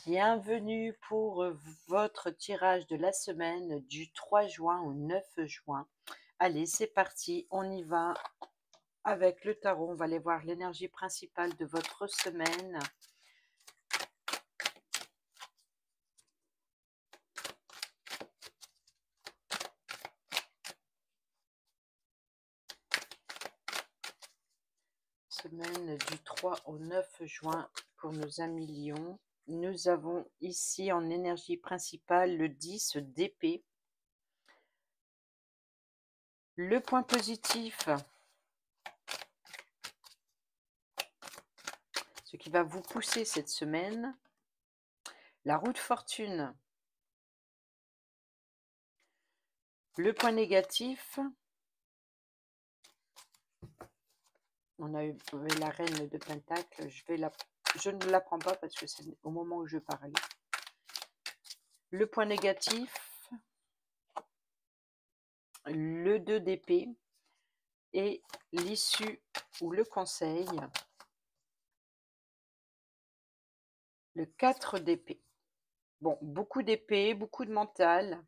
Bienvenue pour votre tirage de la semaine du 3 juin au 9 juin. Allez, c'est parti, on y va avec le tarot. On va aller voir l'énergie principale de votre semaine. Semaine du 3 au 9 juin pour nos amis Lions. Nous avons ici en énergie principale le 10 d'épée. Le point positif, ce qui va vous pousser cette semaine, la roue de fortune. Le point négatif, on a eu la reine de Pentacle. Je ne la prends pas parce que c'est au moment où je parle. Le point négatif, le 2 d'épée et l'issue ou le conseil, le 4 d'épée. Bon, beaucoup d'épée, beaucoup de mental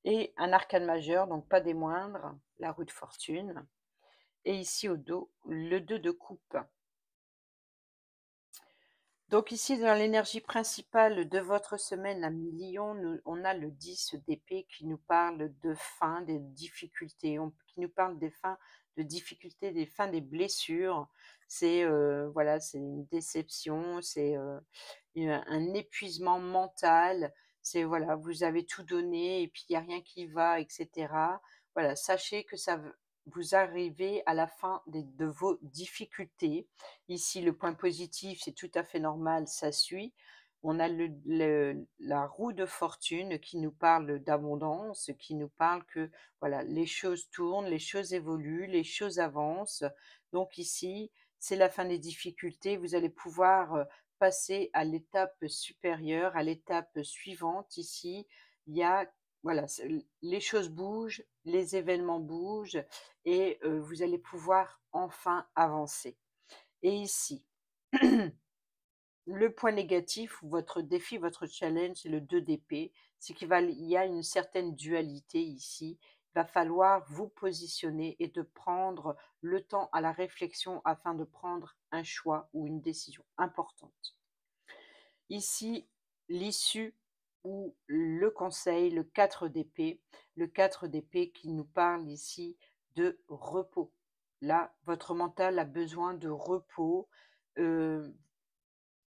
et un arcane majeur, donc pas des moindres, la roue de fortune. Et ici au dos, le 2 de coupe. Donc ici, dans l'énergie principale de votre semaine à Lion, on a le 10 d'épée qui nous parle de fin, des difficultés, qui nous parle des fins de difficultés, des fins des blessures. C'est voilà, c'est une déception, c'est un épuisement mental. C'est voilà, vous avez tout donné et puis il n'y a rien qui va, etc. Voilà, sachez que vous arrivez à la fin de vos difficultés. Ici, le point positif, c'est tout à fait normal, ça suit. On a la roue de fortune qui nous parle d'abondance, qui nous parle que voilà, les choses tournent, les choses évoluent, les choses avancent. Donc ici, c'est la fin des difficultés. Vous allez pouvoir passer à l'étape supérieure, à l'étape suivante. Ici, il y a voilà, les choses bougent, les événements bougent et vous allez pouvoir enfin avancer. Et ici, le point négatif, votre défi, votre challenge, c'est le 2 d'épée. C'est il y a une certaine dualité ici. Il va falloir vous positionner et de prendre le temps à la réflexion afin de prendre un choix ou une décision importante. Ici, l'issue ou le conseil, le 4 d'épée. Le 4 d'épée qui nous parle ici de repos. Là, votre mental a besoin de repos.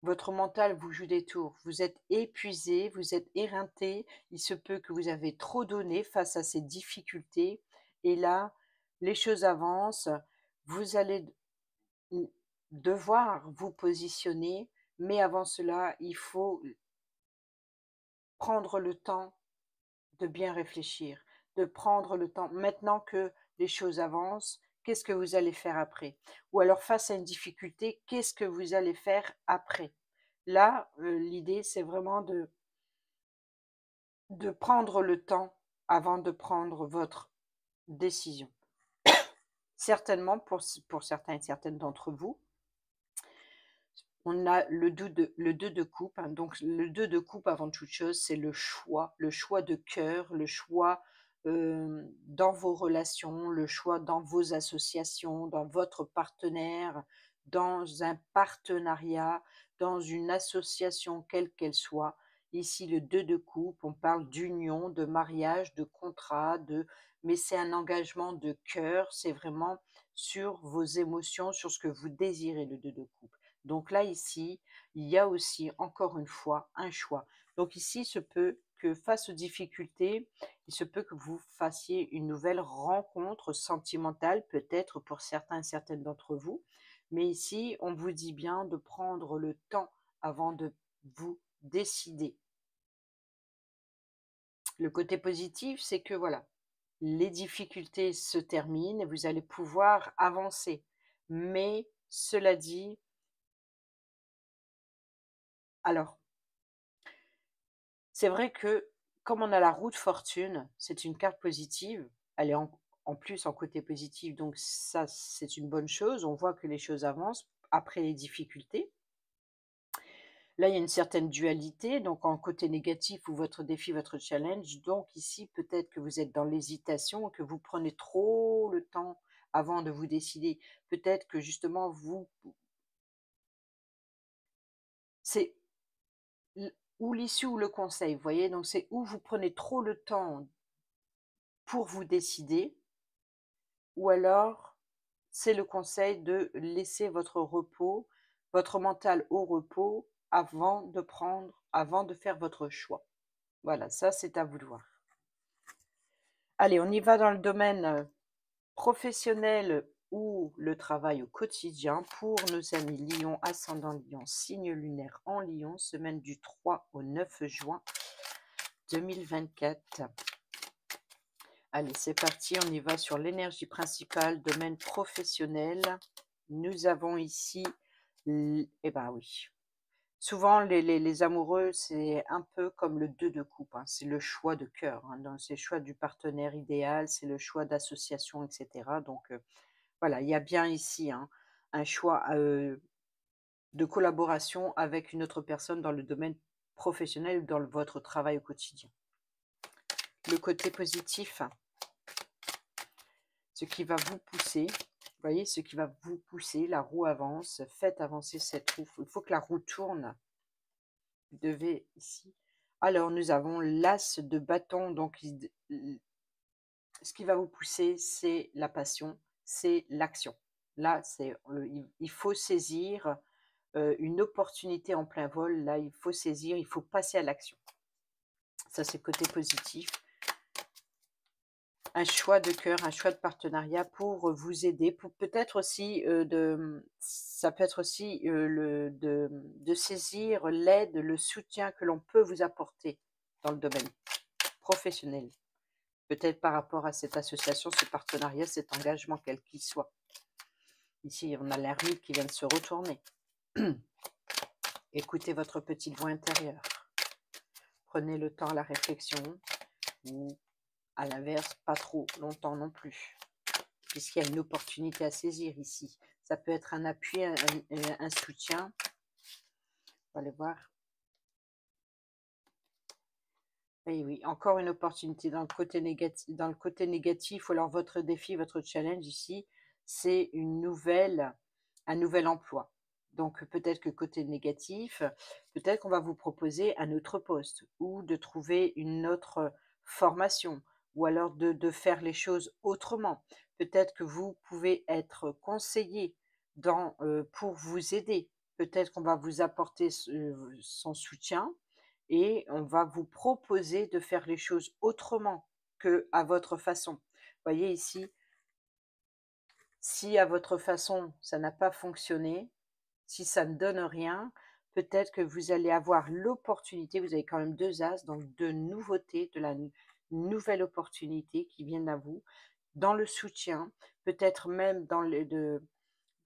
Votre mental vous joue des tours. Vous êtes épuisé, vous êtes éreinté. Il se peut que vous avez trop donné face à ces difficultés. Et là, les choses avancent. Vous allez devoir vous positionner. Mais avant cela, il faut prendre le temps de bien réfléchir, de prendre le temps. Maintenant que les choses avancent, qu'est-ce que vous allez faire après? Ou alors face à une difficulté, qu'est-ce que vous allez faire après? Là, l'idée, c'est vraiment de prendre le temps avant de prendre votre décision. Certainement, pour certains et certaines d'entre vous, on a le 2 de coupe. Hein. Donc, le 2 de coupe, avant toute chose, c'est le choix de cœur, le choix dans vos relations, le choix dans vos associations, dans votre partenaire, dans un partenariat, dans une association quelle qu'elle soit. Ici, le 2 de coupe, on parle d'union, de mariage, de contrat, mais c'est un engagement de cœur, c'est vraiment sur vos émotions, sur ce que vous désirez, le 2 de coupe. Donc là, ici, il y a aussi, encore une fois, un choix. Donc ici, il se peut que face aux difficultés, il se peut que vous fassiez une nouvelle rencontre sentimentale, peut-être pour certains et certaines d'entre vous. Mais ici, on vous dit bien de prendre le temps avant de vous décider. Le côté positif, c'est que voilà, les difficultés se terminent et vous allez pouvoir avancer. Mais cela dit, alors, c'est vrai que comme on a la roue de fortune, c'est une carte positive, elle est en plus en côté positif, donc ça, c'est une bonne chose. On voit que les choses avancent après les difficultés. Là, il y a une certaine dualité, donc en côté négatif ou votre défi, votre challenge. Donc ici, peut-être que vous êtes dans l'hésitation, que vous prenez trop le temps avant de vous décider. Peut-être que justement, c'est l ou l'issue ou le conseil, vous voyez? Donc c'est où vous prenez trop le temps pour vous décider, ou alors c'est le conseil de laisser votre mental au repos avant de faire votre choix. Voilà, ça c'est à vous de voir. Allez, on y va dans le domaine, professionnel ou le travail au quotidien pour nos amis Lion, ascendant Lion, signe lunaire en Lion, semaine du 3 au 9 juin 2024. Allez, c'est parti, on y va sur l'énergie principale, domaine professionnel. Nous avons ici, eh ben oui, souvent les amoureux, c'est un peu comme le 2 de coupe, hein, c'est le choix de cœur, hein, c'est le choix du partenaire idéal, c'est le choix d'association, etc. Donc voilà, il y a bien ici, hein, un choix de collaboration avec une autre personne dans le domaine professionnel ou dans votre travail au quotidien. Le côté positif, ce qui va vous pousser, vous voyez, ce qui va vous pousser, la roue avance, faites avancer cette roue. Il faut que la roue tourne. Vous devez ici. Alors, nous avons l'as de bâton. Donc, ce qui va vous pousser, c'est la passion, c'est l'action. Là, il faut saisir une opportunité en plein vol. Là, il faut saisir, il faut passer à l'action. Ça, c'est le côté positif. Un choix de cœur, un choix de partenariat pour vous aider, pour peut-être aussi ça peut être aussi de saisir l'aide, le soutien que l'on peut vous apporter dans le domaine professionnel. Peut-être par rapport à cette association, ce partenariat, cet engagement, quel qu'il soit. Ici, on a l'ermite qui vient de se retourner. Écoutez votre petite voix intérieure. Prenez le temps à la réflexion, ou à l'inverse, pas trop longtemps non plus, puisqu'il y a une opportunité à saisir ici. Ça peut être un appui, un soutien. On va aller voir. Et oui, encore une opportunité dans le côté négatif, ou alors votre défi, votre challenge ici, c'est un nouvel emploi. Donc peut-être que côté négatif, peut-être qu'on va vous proposer un autre poste, ou de trouver une autre formation, ou alors de faire les choses autrement. Peut-être que vous pouvez être conseillé pour vous aider. Peut-être qu'on va vous apporter son soutien, et on va vous proposer de faire les choses autrement que à votre façon. Vous voyez ici, si à votre façon ça n'a pas fonctionné, si ça ne donne rien, peut-être que vous allez avoir l'opportunité, vous avez quand même 2 as, donc de nouveautés, de la nouvelle opportunité qui viennent à vous, dans le soutien, peut-être même dans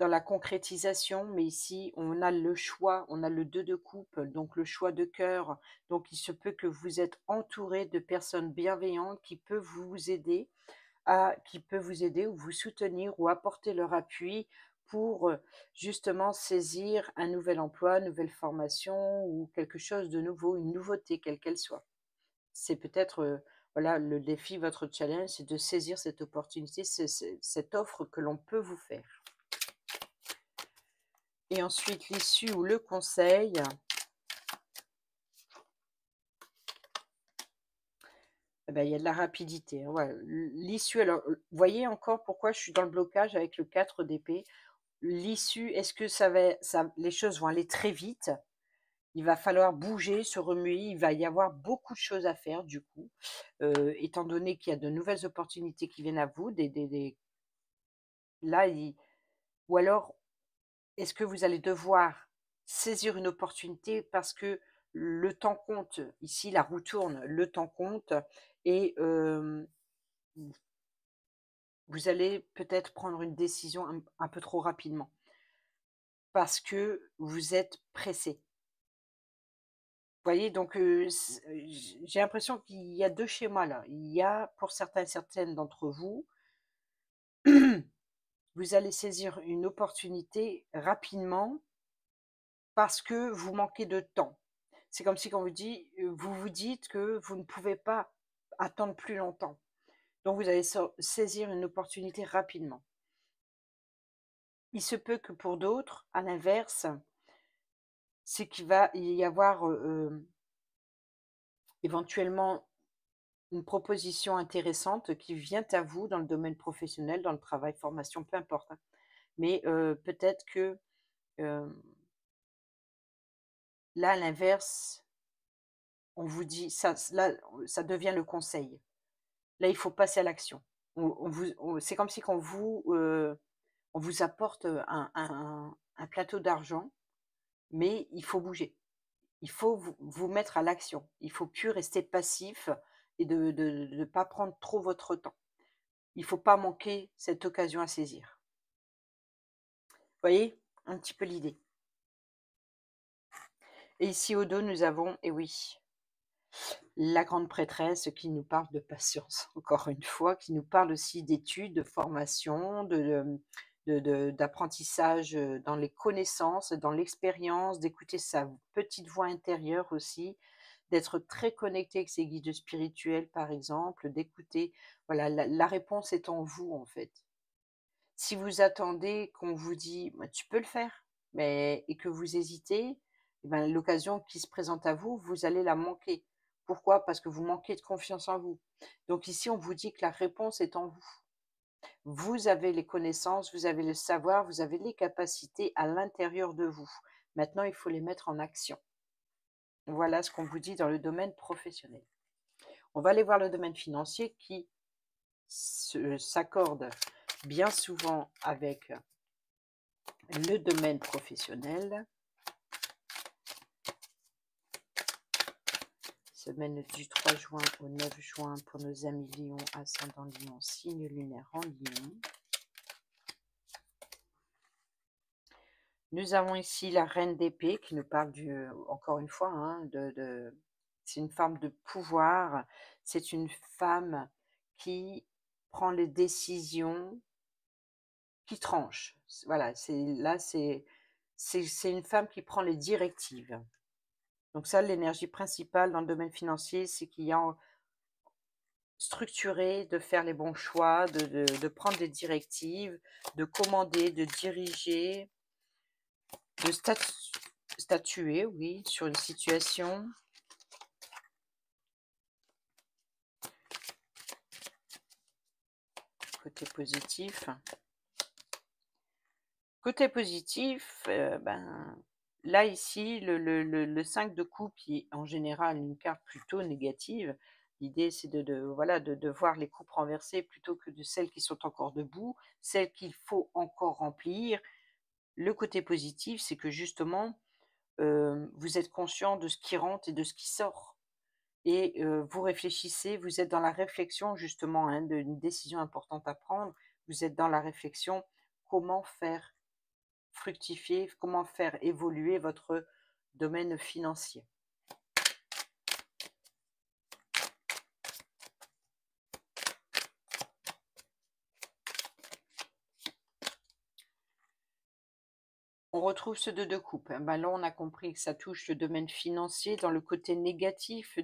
la concrétisation, mais ici, on a le choix, on a le 2 de coupe, donc le choix de cœur. Donc il se peut que vous êtes entouré de personnes bienveillantes qui peuvent vous aider ou vous soutenir ou apporter leur appui pour, justement saisir un nouvel emploi, une nouvelle formation ou quelque chose de nouveau, une nouveauté quelle qu'elle soit. C'est peut-être, voilà, le défi, votre challenge, c'est de saisir cette opportunité, cette offre que l'on peut vous faire. Et ensuite, l'issue ou le conseil. Eh ben, il y a de la rapidité, hein, ouais. L'issue, alors, vous voyez encore pourquoi je suis dans le blocage avec le 4 d'épée. L'issue, est-ce que les choses vont aller très vite? Il va falloir bouger, se remuer, il va y avoir beaucoup de choses à faire du coup, étant donné qu'il y a de nouvelles opportunités qui viennent à vous, là, ou alors est-ce que vous allez devoir saisir une opportunité parce que le temps compte? Ici, la roue tourne, le temps compte, et vous allez peut-être prendre une décision un peu trop rapidement parce que vous êtes pressé. Vous voyez? Donc j'ai l'impression qu'il y a 2 schémas là. Il y a pour certaines d'entre vous, vous allez saisir une opportunité rapidement, parce que vous manquez de temps. C'est comme si quand vous vous dites que vous ne pouvez pas attendre plus longtemps. Donc vous allez saisir une opportunité rapidement. Il se peut que pour d'autres, à l'inverse, c'est qu'il va y avoir, éventuellement une proposition intéressante qui vient à vous dans le domaine professionnel, dans le travail, formation, peu importe, hein. Mais, peut-être que, hem, là, à l'inverse, on vous dit là, ça devient le conseil. Là, il faut passer à l'action. C'est comme si on vous apporte, un plateau d'argent, mais il faut bouger. Il faut vous mettre à l'action. Il faut plus rester passif et de pas prendre trop votre temps. Il faut pas manquer cette occasion à saisir. Vous voyez un petit peu l'idée? Et ici au dos, nous avons, eh oui, la grande prêtresse qui nous parle de patience, encore une fois, qui nous parle aussi d'études, de formation, d'apprentissage, dans les connaissances, dans l'expérience, d'écouter sa petite voix intérieure aussi, d'être très connecté avec ses guides spirituels, par exemple, d'écouter, voilà, la réponse est en vous, en fait. Si vous attendez qu'on vous dit: «Bah, tu peux le faire», mais et que vous hésitez, et ben, l'occasion qui se présente à vous, vous allez la manquer. Pourquoi? Parce que vous manquez de confiance en vous. Donc ici, on vous dit que la réponse est en vous. Vous avez les connaissances, vous avez le savoir, vous avez les capacités à l'intérieur de vous. Maintenant, il faut les mettre en action. Voilà ce qu'on vous dit dans le domaine professionnel. On va aller voir le domaine financier qui s'accorde bien souvent avec le domaine professionnel. Semaine du 3 juin au 9 juin pour nos amis Lion, ascendant Lion, signe lunaire en Lion. Nous avons ici la reine d'épée qui nous parle encore une fois, hein, c'est une femme de pouvoir, c'est une femme qui prend les décisions, qui tranche. Voilà, c'est une femme qui prend les directives. Donc ça, l'énergie principale dans le domaine financier, c'est qu'il y a structurer, de faire les bons choix, de prendre des directives, de commander, de diriger, de statuer, oui, sur une situation. Côté positif. Côté positif, ben, là, ici, le 5 de coupe qui est en général une carte plutôt négative. L'idée, c'est voilà, de voir les coupes renversées plutôt que de celles qui sont encore debout, celles qu'il faut encore remplir. Le côté positif, c'est que justement, vous êtes conscient de ce qui rentre et de ce qui sort et vous réfléchissez, vous êtes dans la réflexion justement, hein, d'une décision importante à prendre. Vous êtes dans la réflexion, comment faire fructifier, comment faire évoluer votre domaine financier. On retrouve ce 2 de coupe, hein. Bah, là, on a compris que ça touche le domaine financier dans le côté négatif, et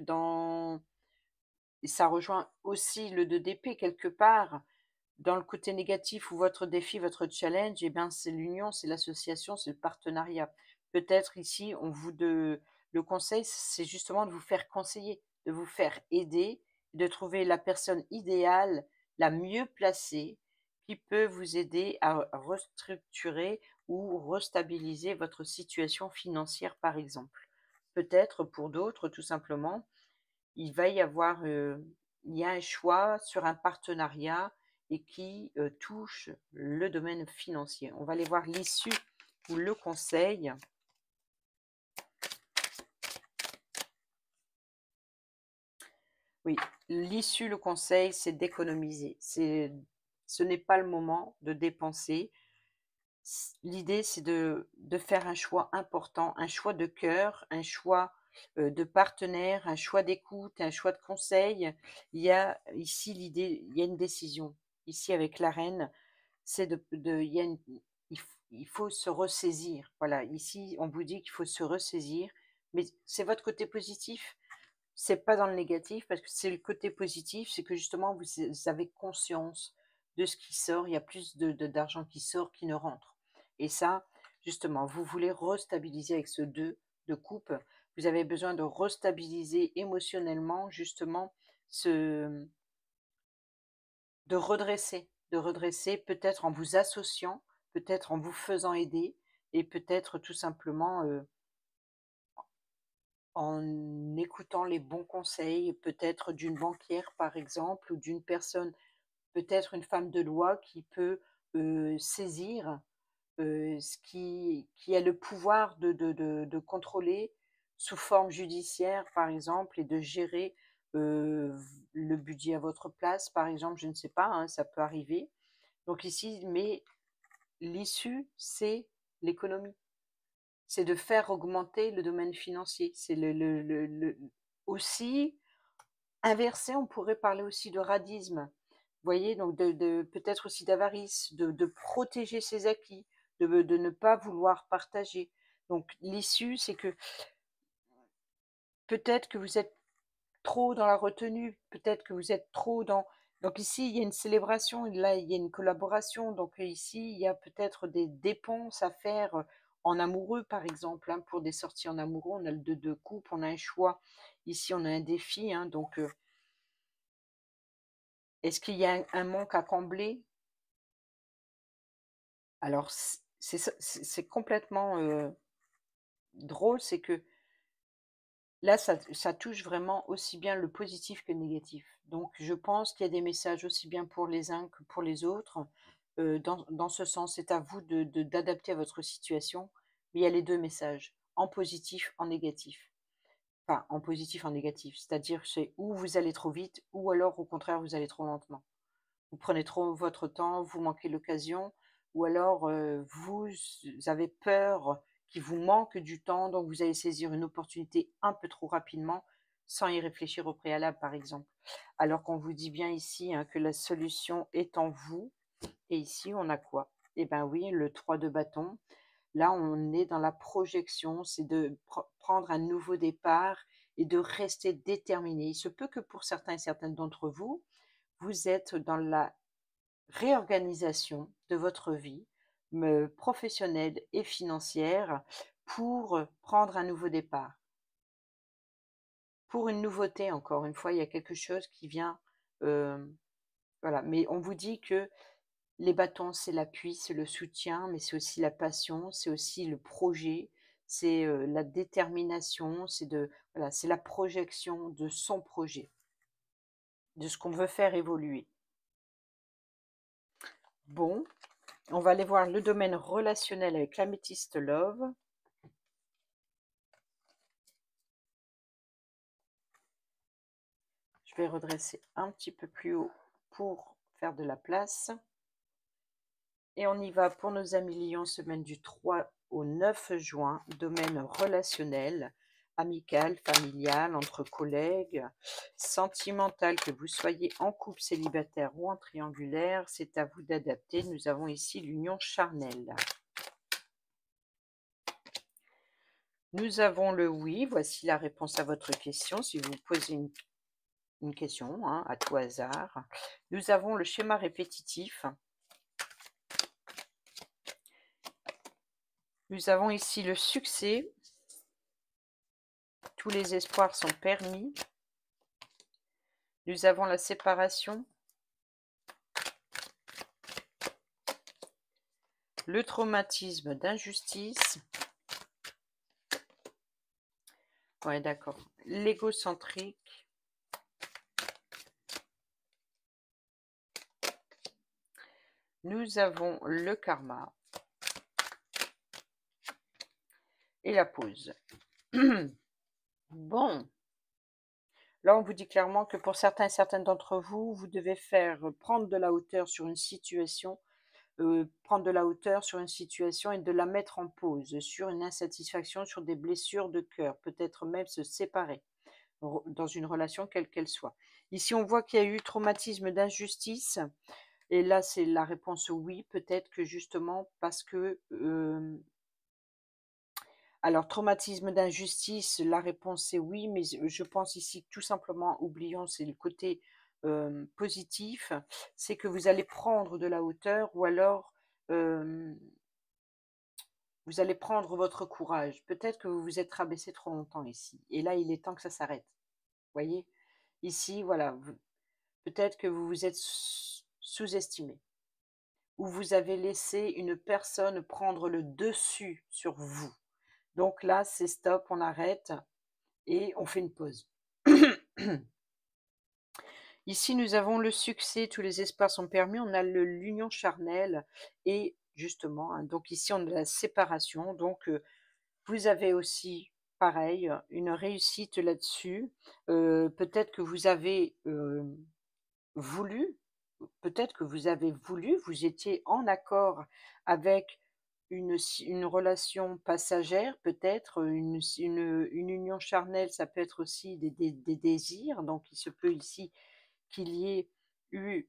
ça rejoint aussi le 2 d'épée quelque part. Dans le côté négatif où votre défi, votre challenge, eh bien, c'est l'union, c'est l'association, c'est le partenariat. Peut-être ici, le conseil, c'est justement de vous faire conseiller, de vous faire aider, de trouver la personne idéale, la mieux placée, qui peut vous aider à restructurer ou restabiliser votre situation financière, par exemple. Peut-être pour d'autres, tout simplement, il va y avoir, il y a un choix sur un partenariat et qui, touche le domaine financier. On va aller voir l'issue ou le conseil. Oui, l'issue, le conseil, c'est d'économiser. Ce n'est pas le moment de dépenser. L'idée, c'est de faire un choix important, un choix de cœur, un choix, de partenaire, un choix d'écoute, un choix de conseil. Il y a ici l'idée, il y a une décision. Ici avec la reine, c'est il y a une il faut se ressaisir. Voilà, ici, on vous dit qu'il faut se ressaisir, mais c'est votre côté positif. C'est pas dans le négatif parce que c'est le côté positif, c'est que justement vous avez conscience de ce qui sort. Il y a plus d'argent qui sort qui ne rentre. Et ça, justement, vous voulez restabiliser avec ce 2 de coupe. Vous avez besoin de restabiliser émotionnellement, justement, ce, de redresser peut-être en vous associant, peut-être en vous faisant aider et peut-être tout simplement en écoutant les bons conseils, peut-être d'une banquière par exemple ou d'une personne, peut-être une femme de loi qui peut saisir ce qui a le pouvoir de contrôler sous forme judiciaire par exemple et de gérer le budget à votre place par exemple, je ne sais pas, hein, ça peut arriver. Donc ici, mais l'issue, c'est l'économie. C'est de faire augmenter le domaine financier. C'est aussi inversé, on pourrait parler aussi de radisme. Vous voyez, donc peut-être aussi d'avarice, de protéger ses acquis, de ne pas vouloir partager. Donc l'issue, c'est que peut-être que vous êtes trop dans la retenue, peut-être que vous êtes trop dans... Donc ici, il y a une célébration, là, il y a une collaboration. Donc ici, il y a peut-être des dépenses à faire en amoureux, par exemple, hein, pour des sorties en amoureux. On a le 2 de coupe, on a un choix. Ici, on a un défi. Hein, donc, est-ce qu'il y a un manque à combler? Alors, c'est complètement drôle, c'est que là, ça touche vraiment aussi bien le positif que le négatif. Donc, je pense qu'il y a des messages aussi bien pour les uns que pour les autres. Dans ce sens, c'est à vous d'adapter à votre situation. Mais il y a les deux messages, en positif, en négatif. Enfin, en positif, en négatif. C'est-à-dire, c'est ou vous allez trop vite, ou alors au contraire, vous allez trop lentement. Vous prenez trop votre temps, vous manquez l'occasion, ou alors vous avez peur qu'il vous manque du temps, donc vous allez saisir une opportunité un peu trop rapidement, sans y réfléchir au préalable, par exemple. Alors qu'on vous dit bien ici hein, que la solution est en vous, et ici on a quoi? Eh bien oui, le 3 de bâton. Là, on est dans la projection, c'est de prendre un nouveau départ et de rester déterminé. Il se peut que pour certains et certaines d'entre vous, vous êtes dans la réorganisation de votre vie professionnelle et financière pour prendre un nouveau départ. Pour une nouveauté, encore une fois, il y a quelque chose qui vient. euh, voilà, mais on vous dit que les bâtons, c'est l'appui, c'est le soutien, mais c'est aussi la passion, c'est aussi le projet, c'est la détermination, voilà, c'est la projection de son projet, de ce qu'on veut faire évoluer. Bon, on va aller voir le domaine relationnel avec l'améthyste Love. Je vais redresser un petit peu plus haut pour faire de la place. Et on y va pour nos amis Lions, semaine du 3 au 9 juin, domaine relationnel, amical, familial, entre collègues, sentimental, que vous soyez en couple célibataire ou en triangulaire, c'est à vous d'adapter. Nous avons ici l'union charnelle. Nous avons le oui, voici la réponse à votre question. Si vous posez une question hein, à tout hasard. Nous avons le schéma répétitif. Nous avons ici le succès. Tous les espoirs sont permis. Nous avons la séparation. Le traumatisme d'injustice. Ouais, d'accord. L'égocentrique. Nous avons le karma. Et la pause. Bon. Là, on vous dit clairement que pour certains et certaines d'entre vous, vous devez prendre de la hauteur sur une situation, prendre de la hauteur sur une situation et de la mettre en pause, sur une insatisfaction, sur des blessures de cœur, peut-être même se séparer dans une relation quelle qu'elle soit. Ici, on voit qu'il y a eu traumatisme d'injustice. Et là, c'est la réponse oui, peut-être que justement parce que, alors traumatisme d'injustice, la réponse est oui, mais je pense ici que tout simplement, oublions, c'est le côté, positif, c'est que vous allez prendre de la hauteur ou alors, hem, vous allez prendre votre courage. Peut-être que vous vous êtes rabaissé trop longtemps ici et là, il est temps que ça s'arrête. Voyez? Ici, voilà, vous peut-être que vous vous êtes sous-estimé ou vous avez laissé une personne prendre le dessus sur vous. Donc là, c'est stop, on arrête et on fait une pause. Ici, nous avons le succès, tous les espoirs sont permis, on a l'union charnelle et justement, hein, donc ici, on a la séparation. Donc, vous avez aussi, pareil, une réussite là-dessus. Peut-être que vous avez voulu, peut-être que vous avez voulu, vous étiez en accord avec une relation passagère, peut-être une union charnelle, ça peut être aussi des désirs. Donc, il se peut ici qu'il y ait eu,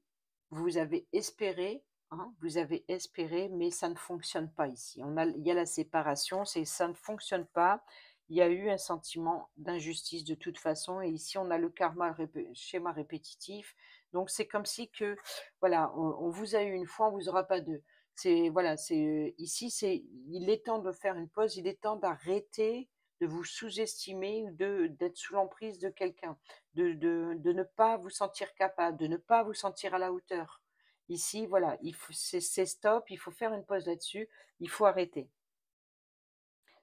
vous avez espéré, hein, vous avez espéré, mais ça ne fonctionne pas ici. Il y a la séparation, c'est ça ne fonctionne pas. Il y a eu un sentiment d'injustice de toute façon, et ici on a le karma, schéma répétitif. Donc c'est comme si que, voilà, on vous a eu une fois, on vous aura pas deux. C'est voilà, c'est ici, c'est il est temps de faire une pause, il est temps d'arrêter de vous sous-estimer ou d'être sous l'emprise de quelqu'un, de ne pas vous sentir capable, de ne pas vous sentir à la hauteur. Ici, voilà, c'est stop, il faut faire une pause là-dessus, il faut arrêter.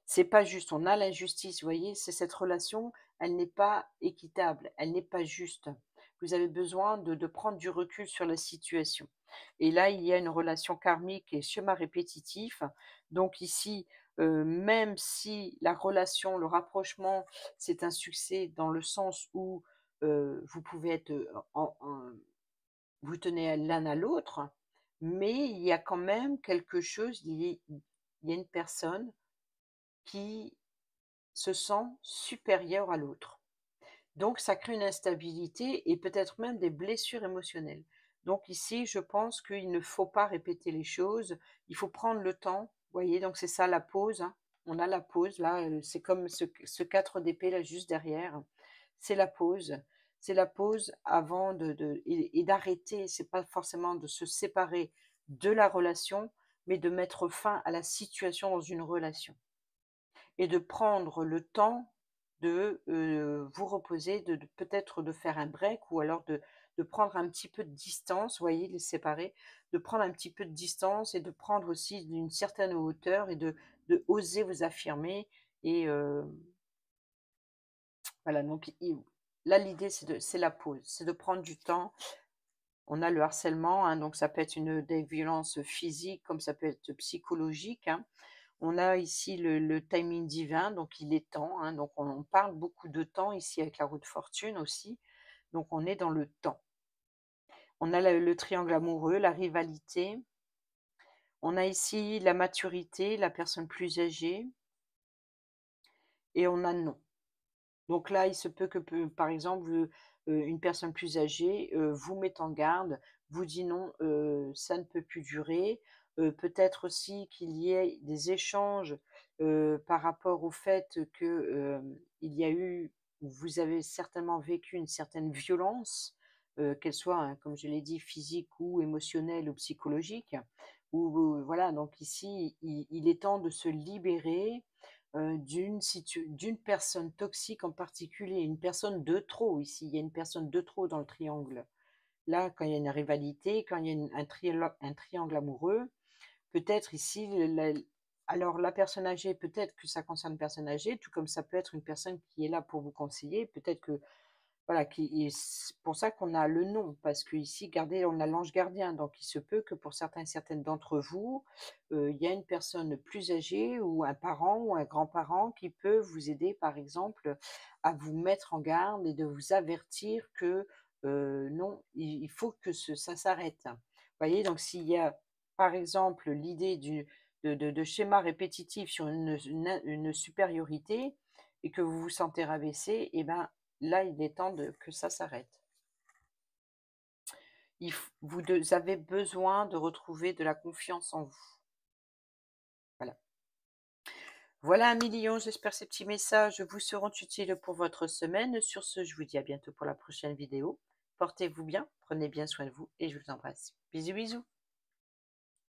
C'est pas juste, on a l'injustice, vous voyez, c'est cette relation, elle n'est pas équitable, elle n'est pas juste. Vous avez besoin de prendre du recul sur la situation. Et là, il y a une relation karmique et schéma répétitif. Donc ici, même si la relation, le rapprochement, c'est un succès dans le sens où vous pouvez être vous tenez l'un à l'autre, mais il y a quand même quelque chose, il y a une personne qui se sent supérieur à l'autre. Donc ça crée une instabilité et peut-être même des blessures émotionnelles. Donc ici, je pense qu'il ne faut pas répéter les choses, il faut prendre le temps, vous voyez? Donc c'est ça la pause, hein. On a la pause là, c'est comme ce 4 d'épée là juste derrière. C'est la pause. C'est la pause avant et d'arrêter, c'est pas forcément de se séparer de la relation, mais de mettre fin à la situation dans une relation. Et de prendre le temps de, vous reposer, de peut-être de faire un break ou alors de prendre un petit peu de distance, vous voyez, les séparer, de prendre un petit peu de distance et de prendre aussi une certaine hauteur et de oser vous affirmer et voilà, donc i là, l'idée, c'est la pause, c'est de prendre du temps. On a le harcèlement, hein, donc ça peut être des violences physiques comme ça peut être psychologique, hein. On a ici le timing divin, donc il est temps, hein, donc on parle beaucoup de temps ici avec la roue de fortune aussi, donc on est dans le temps. On a le triangle amoureux, la rivalité, on a ici la maturité, la personne plus âgée et on a non. Donc là, il se peut que, par exemple, une personne plus âgée, vous mette en garde, vous dit: «Non, ça ne peut plus durer». Peut-être aussi qu'il y ait des échanges, par rapport au fait que, il y a eu ou vous avez certainement vécu une certaine violence, qu'elle soit, hein, comme je l'ai dit, physique ou émotionnelle ou psychologique. Ou voilà, donc ici, il est temps de se libérer, d'une personne toxique en particulier, une personne de trop ici. Il y a une personne de trop dans le triangle. Là, quand il y a une rivalité, quand il y a un triangle amoureux, peut-être ici, alors la personne âgée, peut-être que ça concerne une personne âgée, tout comme ça peut être une personne qui est là pour vous conseiller. Peut-être que voilà, et c'est pour ça qu'on a le nom, parce qu'ici, regardez, on a l'ange gardien, donc il se peut que pour certains et certaines d'entre vous, il y a une personne plus âgée ou un parent ou un grand-parent qui peut vous aider, par exemple, à vous mettre en garde et de vous avertir que, non, il faut que ça s'arrête. Vous voyez? Donc s'il y a, par exemple, l'idée de schéma répétitif sur une supériorité et que vous vous sentez rabaissé, et ben, là, il est temps que ça s'arrête. Vous avez besoin de retrouver de la confiance en vous. Voilà. Voilà 1 000 000, j'espère ces petits messages vous seront utiles pour votre semaine. Sur ce, je vous dis à bientôt pour la prochaine vidéo. Portez-vous bien, prenez bien soin de vous et je vous embrasse. Bisous bisous.